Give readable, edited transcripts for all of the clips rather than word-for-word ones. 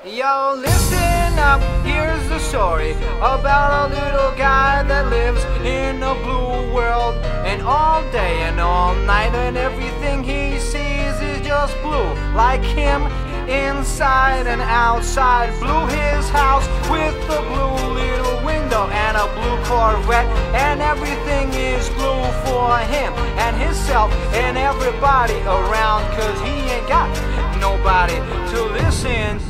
Yo, listen up, here's the story about a little guy that lives in a blue world. And all day and all night and everything he sees is just blue. Like him, inside and outside. Blue his house with a blue little window and a blue Corvette. And everything is blue for him and himself and everybody around. Cause he ain't got nobody to listen.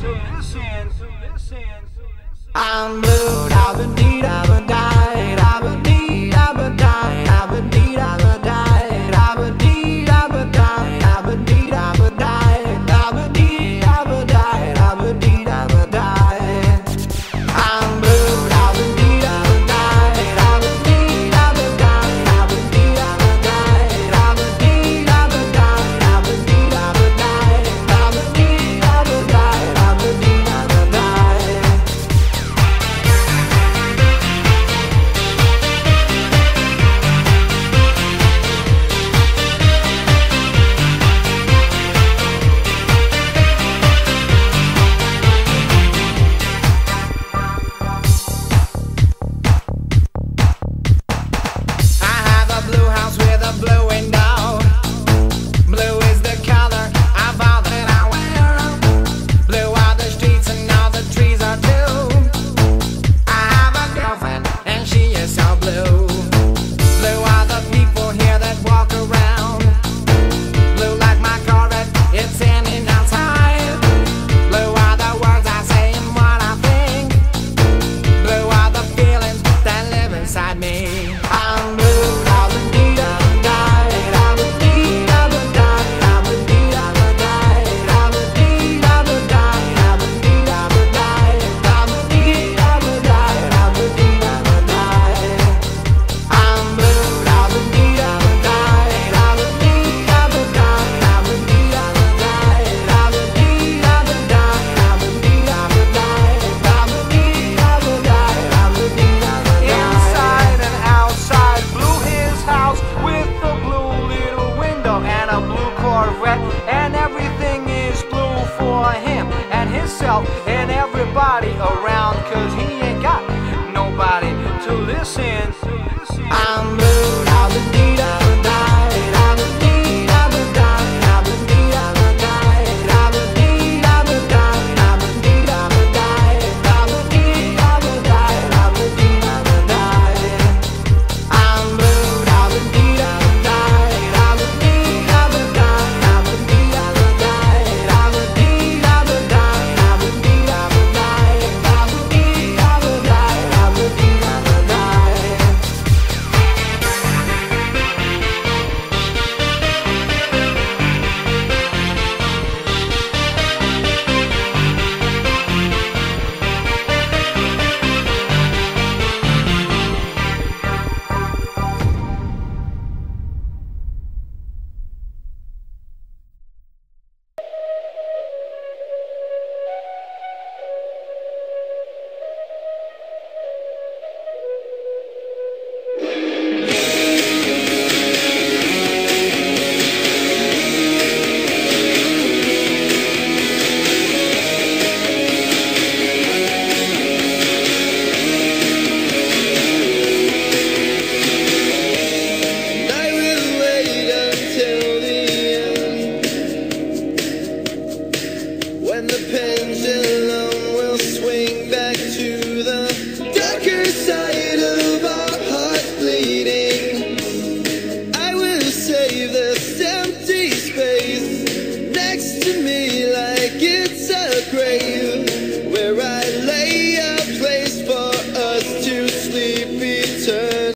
I'm blue, da-ba-dee, da-ba-die, da-ba-dee, da-ba-die, da-ba-dee, da-ba-die, da-ba-dee, da-ba-die, da-ba-dee, da-ba-die, da-ba-dee, da-ba-die, da-ba-dee, da-ba-die. I'm blue, da-ba-dee, da-ba-die, da-ba-dee, da-ba-die, da-ba-dee, da-ba-die, da-ba-dee, da-ba-die, da-ba-dee, da-ba-die, da-ba-dee, da-ba-die, da-ba-dee, da-ba-die. And everything is blue for him and himself and everybody around. Cause he ain't got nobody to listen. I'm blue, da-ba-dee, da-ba-die, da-ba-dee, da-ba-die, da-ba-dee, da-ba-die, da-ba-dee, da-ba-die, da-ba-dee, da-ba-die, da-ba-dee, da-ba-die, da-ba-dee, da-ba-die. I'm blue, da-ba-dee, da-ba-die, da-ba-dee, da-ba-die. When the pendulum will swing back to the darker side of our hearts bleeding, I will save the